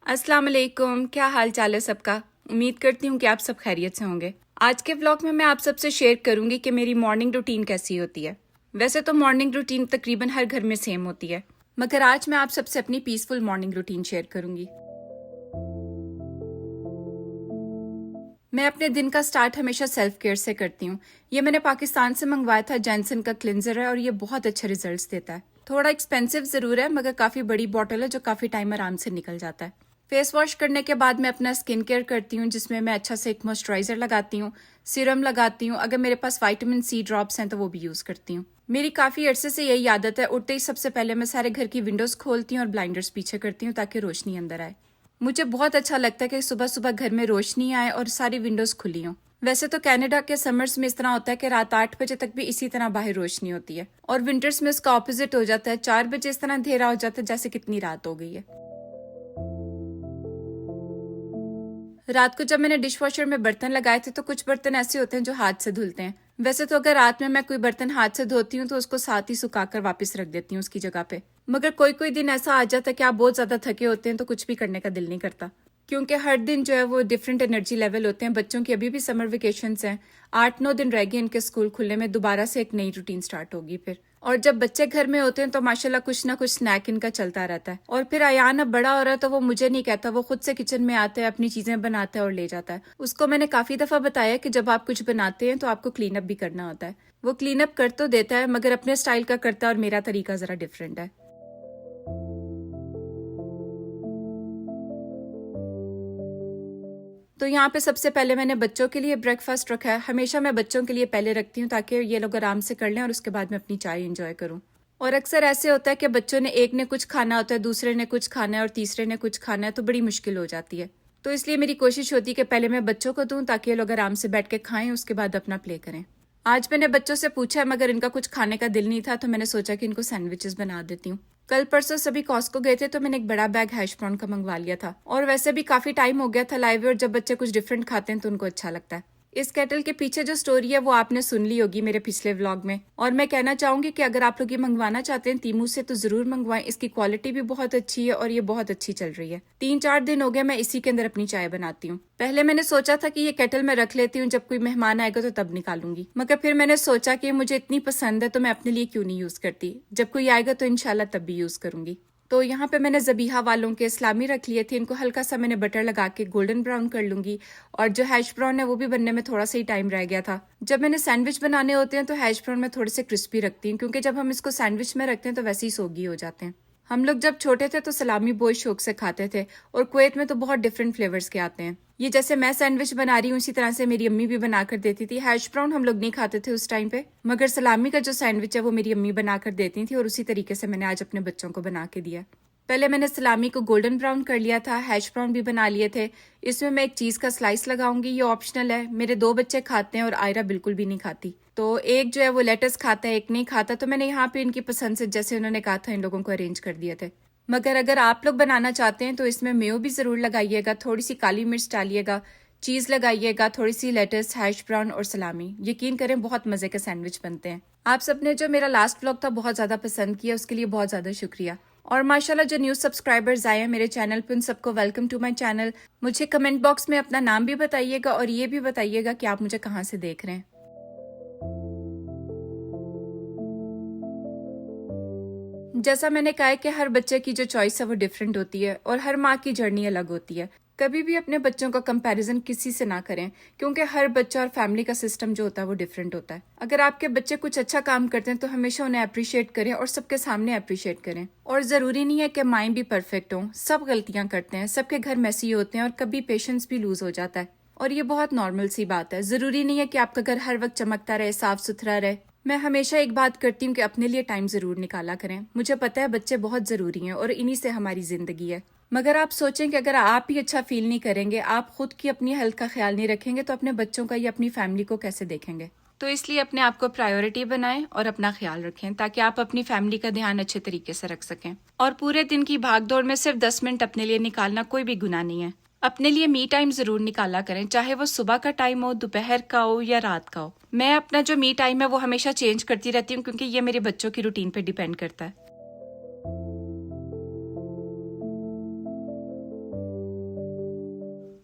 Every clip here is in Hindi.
अस्सलाम वालेकुम। क्या हाल चाल है सबका। उम्मीद करती हूँ कि आप सब खैरियत से होंगे। आज के व्लॉग में मैं आप सबसे शेयर करूंगी कि मेरी मॉर्निंग रूटीन कैसी होती है। वैसे तो मॉर्निंग रूटीन तकरीबन हर घर में सेम होती है, मगर आज मैं आप सबसे अपनी पीसफुल मॉर्निंग रूटीन शेयर करूंगी। मैं अपने दिन का स्टार्ट हमेशा सेल्फ केयर से करती हूँ। ये मैंने पाकिस्तान से मंगवाया था। जॉनसन का क्लिंजर है और ये बहुत अच्छे रिजल्ट्स देता है। थोड़ा एक्सपेंसिव जरूर है, मगर काफी बड़ी बॉटल है जो काफी टाइम आराम से निकल जाता है। फेस वॉश करने के बाद मैं अपना स्किन केयर करती हूँ, जिसमें मैं अच्छा से एक मॉइस्चराइजर लगाती हूँ, सीरम लगाती हूँ। अगर मेरे पास विटामिन सी ड्रॉप्स हैं तो वो भी यूज करती हूँ। मेरी काफी अरसे से यही आदत है। उठते ही सबसे पहले मैं सारे घर की विंडोज खोलती हूँ और ब्लाइंडर्स पीछे करती हूँ ताकि रोशनी अंदर आए। मुझे बहुत अच्छा लगता है कि सुबह सुबह घर में रोशनी आए और सारी विंडोज खुली हों। वैसे तो कनाडा के समर्स में इस तरह होता है कि रात 8 बजे तक भी इसी तरह बाहर रोशनी होती है, और विंटर्स में उसका ऑपोजिट हो जाता है। 4 बजे इस तरह अंधेरा हो जाता है जैसे कितनी रात हो गई है। रात को जब मैंने डिश वॉशर में बर्तन लगाए थे तो कुछ बर्तन ऐसे होते हैं जो हाथ से धुलते हैं। वैसे तो अगर रात में मैं कोई बर्तन हाथ से धोती हूँ तो उसको साथ ही सुखाकर वापस रख देती हूँ उसकी जगह पे। मगर कोई कोई दिन ऐसा आ जाता है कि आप बहुत ज्यादा थके होते हैं तो कुछ भी करने का दिल नहीं करता, क्योंकि हर दिन जो है वो डिफरेंट एनर्जी लेवल होते हैं। बच्चों की अभी भी समर वेकेशंस हैं, 8-9 दिन रह गए इनके स्कूल खुलने में। दोबारा से एक नई रूटीन स्टार्ट होगी फिर। और जब बच्चे घर में होते हैं तो माशाल्लाह कुछ ना कुछ स्नैक इनका चलता रहता है। और फिर अयान अब बड़ा हो रहा है तो वो मुझे नहीं कहता, वो खुद से किचन में आता है, अपनी चीजें बनाता है और ले जाता है। उसको मैंने काफी दफा बताया कि जब आप कुछ बनाते हैं तो आपको क्लीन अप भी करना होता है। वो क्लीन अप कर तो देता है मगर अपने स्टाइल का करता है, और मेरा तरीका जरा डिफरेंट है। तो यहाँ पे सबसे पहले मैंने बच्चों के लिए ब्रेकफास्ट रखा है। हमेशा मैं बच्चों के लिए पहले रखती हूँ ताकि ये लोग आराम से कर लें और उसके बाद मैं अपनी चाय एंजॉय करूँ। और अक्सर ऐसे होता है कि बच्चों ने एक ने कुछ खाना होता है, दूसरे ने कुछ खाना है और तीसरे ने कुछ खाना है, तो बड़ी मुश्किल हो जाती है। तो इसलिए मेरी कोशिश होती है कि पहले मैं बच्चों को दूं ताकि ये लोग आराम से बैठ के खाएं, उसके बाद अपना प्ले करें। आज मैंने बच्चों से पूछा मगर इनका कुछ खाने का दिल नहीं था, तो मैंने सोचा कि इनको सैंडविचेस बना देती हूँ। कल परसों सभी कॉस्को गए थे तो मैंने एक बड़ा बैग हैश ब्राउन का मंगवा लिया था, और वैसे भी काफी टाइम हो गया था लाए हुए, और जब बच्चे कुछ डिफरेंट खाते हैं तो उनको अच्छा लगता है। इस केटल के पीछे जो स्टोरी है वो आपने सुन ली होगी मेरे पिछले व्लॉग में, और मैं कहना चाहूंगी कि अगर आप लोग ये मंगवाना चाहते हैं तीमू से तो जरूर मंगवाएं। इसकी क्वालिटी भी बहुत अच्छी है और ये बहुत अच्छी चल रही है। 3-4 दिन हो गए मैं इसी के अंदर अपनी चाय बनाती हूँ। पहले मैंने सोचा था कि ये केटल में रख लेती हूँ, जब कोई मेहमान आएगा तो तब निकालूंगी, मगर फिर मैंने सोचा कि मुझे इतनी पसंद है तो मैं अपने लिए क्यों नहीं यूज करती। जब कोई आएगा तो इंशाल्लाह तब भी यूज करूंगी। तो यहाँ पे मैंने ज़बीहा वालों के सलामी रख लिए थे। इनको हल्का सा मैंने बटर लगा के गोल्डन ब्राउन कर लूंगी, और जो हैश ब्राउन है वो भी बनने में थोड़ा सा ही टाइम रह गया था। जब मैंने सैंडविच बनाने होते हैं तो हैश ब्राउन में थोड़े से क्रिस्पी रखती हूँ, क्योंकि जब हम इसको सैंडविच में रखते हैं तो वैसे ही सोगी हो जाते हैं। हम लोग जब छोटे थे तो सलामी बहुत शौक से खाते थे, और कुवैत में तो बहुत डिफरेंट फ्लेवर्स के आते हैं। ये जैसे मैं सैंडविच बना रही हूँ उसी तरह से मेरी अम्मी भी बना कर देती थी। हैश ब्राउन हम लोग नहीं खाते थे उस टाइम पे, मगर सलामी का जो सैंडविच है वो मेरी अम्मी बना कर देती थी, और उसी तरीके से मैंने आज अपने बच्चों को बना के दिया। पहले मैंने सलामी को गोल्डन ब्राउन कर लिया था, हैश ब्राउन भी बना लिए थे। इसमें मैं एक चीज का स्लाइस लगाऊंगी, ये ऑप्शनल है। मेरे 2 बच्चे खाते हैं और आयरा बिल्कुल भी नहीं खाती। तो एक जो है वो लेटस खाता है, एक नहीं खाता। तो मैंने यहाँ पे इनकी पसंद से जैसे उन्होंने कहा था इन लोगों को अरेंज कर दिए थे। मगर अगर आप लोग बनाना चाहते हैं तो इसमें मेयो भी जरूर लगाइएगा, थोड़ी सी काली मिर्च डालिएगा, चीज लगाइएगा, थोड़ी सी लेटस, हैश ब्राउन और सलामी। यकीन करें बहुत मजे के सैंडविच बनते हैं। आप सबने जो मेरा लास्ट व्लॉग था बहुत ज्यादा पसंद किया, उसके लिए बहुत ज्यादा शुक्रिया। और माशाल्लाह जो न्यू सब्सक्राइबर्स आए हैं मेरे चैनल पे, उन सबको वेलकम टू माय चैनल। मुझे कमेंट बॉक्स में अपना नाम भी बताइएगा और ये भी बताइएगा कि आप मुझे कहाँ से देख रहे हैं। जैसा मैंने कहा है कि हर बच्चे की जो चॉइस है वो डिफरेंट होती है, और हर माँ की जर्नी अलग होती है। कभी भी अपने बच्चों का कंपैरिजन किसी से ना करें, क्योंकि हर बच्चा और फैमिली का सिस्टम जो होता है वो डिफरेंट होता है। अगर आपके बच्चे कुछ अच्छा काम करते हैं तो हमेशा उन्हें अप्रिशिएट करें और सबके सामने अप्रिशिएट करें। और जरूरी नहीं है कि माएँ भी परफेक्ट हों, सब गलतियां करते हैं, सबके घर मैसी होते हैं, और कभी पेशेंस भी लूज हो जाता है। और ये बहुत नॉर्मल सी बात है। जरूरी नहीं है कि आपका घर हर वक्त चमकता रहे, साफ सुथरा रहे। मैं हमेशा एक बात करती हूँ कि अपने लिए टाइम जरूर निकाला करें। मुझे पता है बच्चे बहुत जरूरी हैं और इन्हीं से हमारी जिंदगी है, मगर आप सोचें कि अगर आप ही अच्छा फील नहीं करेंगे, आप खुद की अपनी हेल्थ का ख्याल नहीं रखेंगे, तो अपने बच्चों का या अपनी फैमिली को कैसे देखेंगे। तो इसलिए अपने आप को प्रायोरिटी बनाएं और अपना ख्याल रखें, ताकि आप अपनी फैमिली का ध्यान अच्छे तरीके से रख सकें। और पूरे दिन की भागदौड़ में सिर्फ 10 मिनट अपने लिए निकालना कोई भी गुनाह नहीं है। अपने लिए मी टाइम जरूर निकाला करें, चाहे वो सुबह का टाइम हो, दोपहर का हो या रात का हो। मैं अपना जो मी टाइम है वो हमेशा चेंज करती रहती हूँ, क्योंकि ये मेरे बच्चों की रूटीन पे डिपेंड करता है।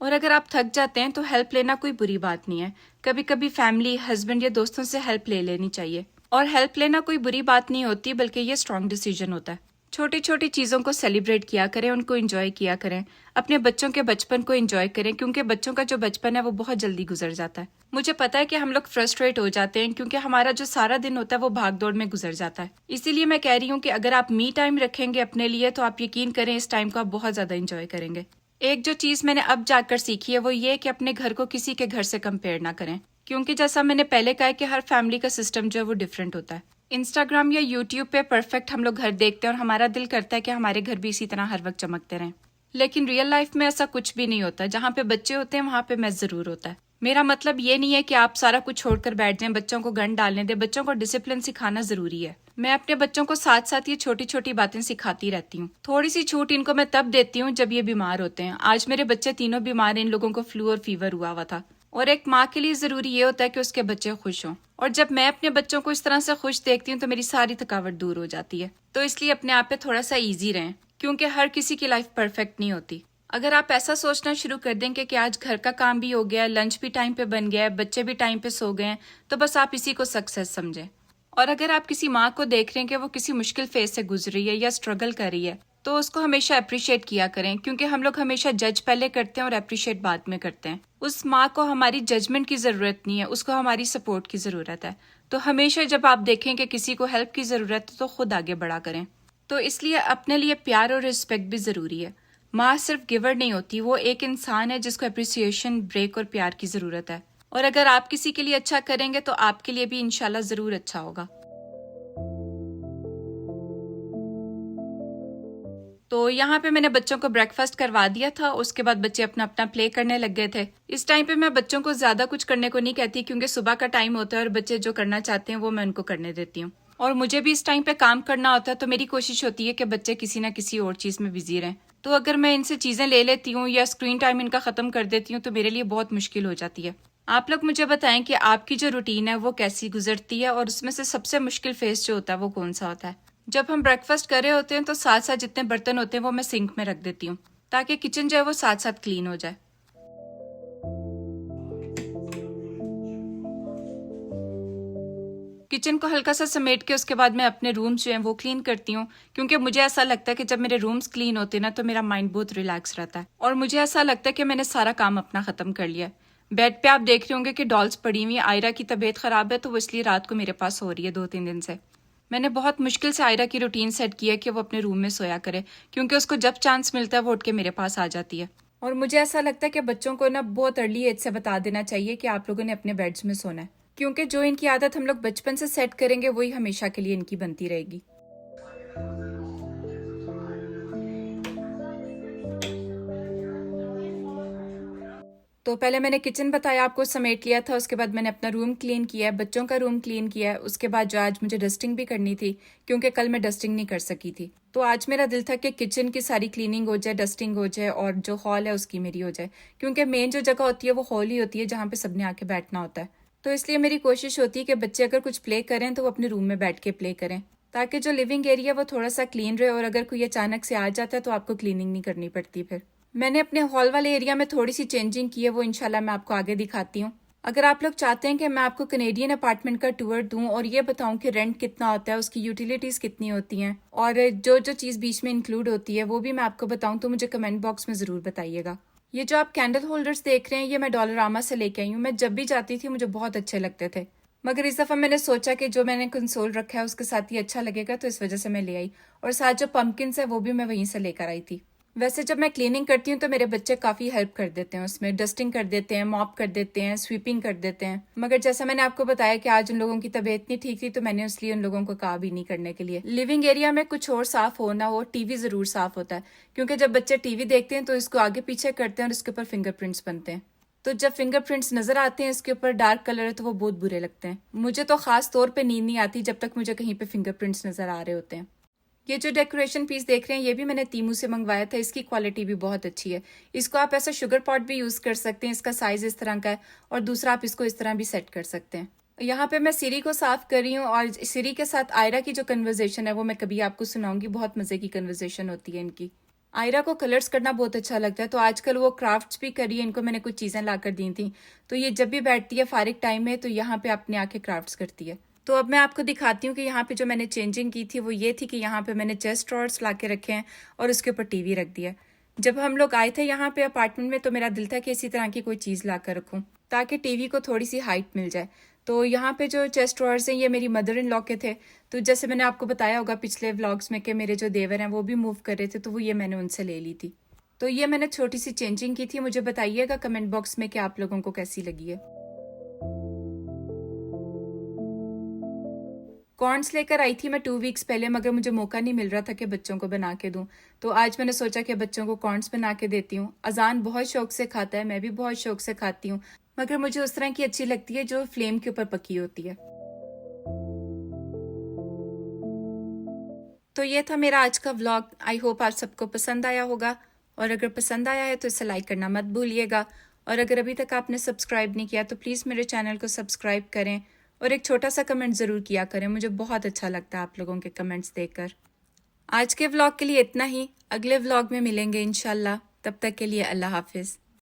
और अगर आप थक जाते हैं तो हेल्प लेना कोई बुरी बात नहीं है। कभी कभी फैमिली, हस्बैंड या दोस्तों से हेल्प ले लेनी चाहिए। और हेल्प लेना कोई बुरी बात नहीं होती, बल्कि ये स्ट्रॉन्ग डिसीजन होता है। छोटी छोटी चीज़ों को सेलिब्रेट किया करें, उनको एंजॉय किया करें। अपने बच्चों के बचपन को एंजॉय करें, क्योंकि बच्चों का जो बचपन है वो बहुत जल्दी गुजर जाता है। मुझे पता है कि हम लोग फ्रस्ट्रेट हो जाते हैं, क्योंकि हमारा जो सारा दिन होता है वो भाग दौड़ में गुजर जाता है। इसीलिए मैं कह रही हूँ कि अगर आप मी टाइम रखेंगे अपने लिए, तो आप यकीन करें इस टाइम को आप बहुत ज़्यादा इंजॉय करेंगे। एक जो चीज़ मैंने अब जाकर सीखी है वो ये कि अपने घर को किसी के घर से कंपेयर ना करें, क्योंकि जैसा मैंने पहले कहा है कि हर फैमिली का सिस्टम जो है वो डिफरेंट होता है। इंस्टाग्राम या यूट्यूब पे परफेक्ट हम लोग घर देखते हैं और हमारा दिल करता है कि हमारे घर भी इसी तरह हर वक्त चमकते रहें, लेकिन रियल लाइफ में ऐसा कुछ भी नहीं होता। जहाँ पे बच्चे होते हैं वहाँ पे मैस जरूर होता है। मेरा मतलब ये नहीं है कि आप सारा कुछ छोड़कर बैठ जाएं, बच्चों को गन डालने दें। बच्चों को डिसिप्लिन सिखाना जरूरी है। मैं अपने बच्चों को साथ साथ ये छोटी छोटी बातें सिखाती रहती हूँ। थोड़ी सी छूट इनको मैं तब देती हूँ जब ये बीमार होते हैं। आज मेरे बच्चे तीनों बीमार हैं, इन लोगों को फ्लू और फीवर हुआ था। और एक माँ के लिए जरूरी ये होता है कि उसके बच्चे खुश हों। और जब मैं अपने बच्चों को इस तरह से खुश देखती हूँ तो मेरी सारी थकावट दूर हो जाती है। तो इसलिए अपने आप पे थोड़ा सा ईजी रहें, क्योंकि हर किसी की लाइफ परफेक्ट नहीं होती। अगर आप ऐसा सोचना शुरू कर देंगे कि आज घर का काम भी हो गया, लंच भी टाइम पे बन गया है, बच्चे भी टाइम पे सो गए हैं, तो बस आप इसी को सक्सेस समझें। और अगर आप किसी माँ को देख रहे हैं कि वो किसी मुश्किल फेज से गुजर रही है या स्ट्रगल कर रही है, तो उसको हमेशा अप्रिशिएट किया करें, क्योंकि हम लोग हमेशा जज पहले करते हैं और अप्रिशिएट बाद में करते हैं। उस माँ को हमारी जजमेंट की जरूरत नहीं है, उसको हमारी सपोर्ट की जरूरत है। तो हमेशा जब आप देखें कि किसी को हेल्प की जरूरत है तो खुद आगे बढ़ा करें। तो इसलिए अपने लिए प्यार और रिस्पेक्ट भी जरूरी है। माँ सिर्फ गिवर नहीं होती, वो एक इंसान है जिसको अप्रिसिएशन, ब्रेक और प्यार की जरूरत है। और अगर आप किसी के लिए अच्छा करेंगे तो आपके लिए भी इंशाल्लाह जरूर अच्छा होगा। तो यहाँ पे मैंने बच्चों को ब्रेकफास्ट करवा दिया था। उसके बाद बच्चे अपना अपना प्ले करने लग गए थे। इस टाइम पे मैं बच्चों को ज्यादा कुछ करने को नहीं कहती, क्योंकि सुबह का टाइम होता है और बच्चे जो करना चाहते हैं वो मैं उनको करने देती हूँ। और मुझे भी इस टाइम पे काम करना होता है, तो मेरी कोशिश होती है कि बच्चे किसी ना किसी और चीज में बिजी रहें। तो अगर मैं इनसे चीजें ले लेती हूँ या स्क्रीन टाइम इनका खत्म कर देती हूँ तो मेरे लिए बहुत मुश्किल हो जाती है। आप लोग मुझे बताएं कि आपकी जो रूटीन है वो कैसी गुजरती है, और उसमें से सबसे मुश्किल फेज जो होता है वो कौन सा होता है। जब हम ब्रेकफास्ट कर रहे होते हैं तो साथ साथ जितने बर्तन होते हैं वो मैं सिंक में रख देती हूँ, ताकि किचन जो है वो साथ साथ क्लीन हो जाए। किचन को हल्का सा समेट के उसके बाद मैं अपने रूम्स जो हैं वो क्लीन करती हूँ, क्योंकि मुझे ऐसा लगता है कि जब मेरे रूम्स क्लीन होते हैं ना तो मेरा माइंड बहुत रिलैक्स रहता है, और मुझे ऐसा लगता है कि मैंने सारा काम अपना खत्म कर लिया। बेड पे आप देख रहे होंगे कि डॉल्स पड़ी हुई हैं। आयरा की तबीयत खराब है तो वो इसलिए रात को मेरे पास हो रही है 2-3 दिन से। मैंने बहुत मुश्किल से आयरा की रूटीन सेट की है कि वो अपने रूम में सोया करे, क्योंकि उसको जब चांस मिलता है वो उठ के मेरे पास आ जाती है। और मुझे ऐसा लगता है कि बच्चों को ना बहुत अर्ली एज से बता देना चाहिए कि आप लोगों ने अपने बेड्स में सोना है, क्योंकि जो इनकी आदत हम लोग बचपन से सेट करेंगे वही हमेशा के लिए इनकी बनती रहेगी। तो पहले मैंने किचन बताया, आपको समेट लिया था। उसके बाद मैंने अपना रूम क्लीन किया है, बच्चों का रूम क्लीन किया है। उसके बाद जो आज मुझे डस्टिंग भी करनी थी, क्योंकि कल मैं डस्टिंग नहीं कर सकी थी। तो आज मेरा दिल था कि किचन की सारी क्लीनिंग हो जाए, डस्टिंग हो जाए, और जो हॉल है उसकी मेरी हो जाए, क्योंकि मेन जो जगह होती है वो हॉल ही होती है जहाँ पे सबने आके बैठना होता है। तो इसलिए मेरी कोशिश होती है कि बच्चे अगर कुछ प्ले करें तो वो अपने रूम में बैठ के प्ले करें, ताकि जो लिविंग एरिया वो थोड़ा सा क्लीन रहे, और अगर कोई अचानक से आ जाता है तो आपको क्लीनिंग नहीं करनी पड़ती। फिर मैंने अपने हॉल वाले एरिया में थोड़ी सी चेंजिंग की है, वो इंशाल्लाह मैं आपको आगे दिखाती हूँ। अगर आप लोग चाहते हैं कि मैं आपको कनेडियन अपार्टमेंट का टूर दूं और ये बताऊं कि रेंट कितना होता है, उसकी यूटिलिटीज कितनी होती हैं, और जो जो चीज़ बीच में इंक्लूड होती है वो भी मैं आपको बताऊं, तो मुझे कमेंट बॉक्स में ज़रूर बताइएगा। ये जो आप कैंडल होल्डर्स देख रहे हैं ये मैं डॉलरामा से लेके आई हूँ। मैं जब भी जाती थी मुझे बहुत अच्छे लगते थे, मगर इस दफ़ा मैंने सोचा कि जो मैंने कंसोल रखा है उसके साथ ही अच्छा लगेगा, तो इस वजह से मैं ले आई। और साथ जो पम्पकिन्स है वो भी मैं वहीं से लेकर आई थी। वैसे जब मैं क्लीनिंग करती हूँ तो मेरे बच्चे काफ़ी हेल्प कर देते हैं, उसमें डस्टिंग कर देते हैं, मॉप कर देते हैं, स्वीपिंग कर देते हैं। मगर जैसा मैंने आपको बताया कि आज उन लोगों की तबीयत नहीं ठीक थी, तो मैंने इसलिए उन लोगों को कहा भी नहीं करने के लिए। लिविंग एरिया में कुछ और साफ हो ना हो, टीवी ज़रूर साफ होता है, क्योंकि जब बच्चे टीवी देखते हैं तो इसको आगे पीछे करते हैं और इसके ऊपर फिंगरप्रिंट्स बनते हैं। तो जब फिंगरप्रिंट्स नजर आते हैं इसके ऊपर डार्क कलर है तो वो बहुत बुरे लगते हैं। मुझे तो खास तौर पे नींद नहीं आती जब तक मुझे कहीं पे फिंगरप्रिंट्स नजर आ रहे होते हैं। ये जो डेकोरेशन पीस देख रहे हैं ये भी मैंने तीमू से मंगवाया था। इसकी क्वालिटी भी बहुत अच्छी है। इसको आप ऐसा शुगर पॉट भी यूज कर सकते हैं, इसका साइज इस तरह का है, और दूसरा आप इसको इस तरह भी सेट कर सकते हैं। यहाँ पे मैं सिरी को साफ कर रही हूँ, और सिरी के साथ आयरा की जो कन्वर्जेशन है वो मैं कभी आपको सुनाऊंगी। बहुत मजे की कन्वर्जेशन होती है इनकी। आयरा को कलर्स करना बहुत अच्छा लगता है, तो आजकल वो क्राफ्ट्स भी कर रही है। इनको मैंने कुछ चीज़ें ला कर दी थी, तो ये जब भी बैठती है फारिग टाइम में तो यहाँ पे अपने आके क्राफ्ट्स करती है। तो अब मैं आपको दिखाती हूँ कि यहाँ पे जो मैंने चेंजिंग की थी वो ये थी कि यहाँ पे मैंने चेस्ट ड्रॉर्स ला के रखे हैं और उसके ऊपर टीवी रख दिया। जब हम लोग आए थे यहाँ पे अपार्टमेंट में तो मेरा दिल था कि इसी तरह की कोई चीज़ ला कर रखूँ ताकि टीवी को थोड़ी सी हाइट मिल जाए। तो यहाँ पे जो चेस्ट ड्रॉर्स हैं ये मेरी मदर इन लॉ के थे। तो जैसे मैंने आपको बताया होगा पिछले व्लॉग्स में कि मेरे जो देवर हैं वो भी मूव कर रहे थे, तो वो ये मैंने उनसे ले ली थी। तो ये मैंने छोटी सी चेंजिंग की थी। मुझे बताइएगा कमेंट बॉक्स में कि आप लोगों को कैसी लगी है। कॉर्न्स लेकर आई थी मैं 2 वीक्स पहले, मगर मुझे मौका नहीं मिल रहा था कि बच्चों को बना के दूं। तो आज मैंने सोचा कि बच्चों को कॉर्न्स बना के देती हूँ। अजान बहुत शौक से खाता है, मैं भी बहुत शौक से खाती हूँ, मगर मुझे उस तरह की अच्छी लगती है जो फ्लेम के ऊपर पकी होती है। तो ये था मेरा आज का व्लॉग। आई होप आप सबको पसंद आया होगा, और अगर पसंद आया है तो इसे लाइक करना मत भूलिएगा। और अगर अभी तक आपने सब्सक्राइब नहीं किया तो प्लीज़ मेरे चैनल को सब्सक्राइब करें और एक छोटा सा कमेंट ज़रूर किया करें। मुझे बहुत अच्छा लगता है आप लोगों के कमेंट्स देखकर। आज के व्लॉग के लिए इतना ही। अगले व्लॉग में मिलेंगे इंशाल्लाह। तब तक के लिए अल्लाह हाफिज़।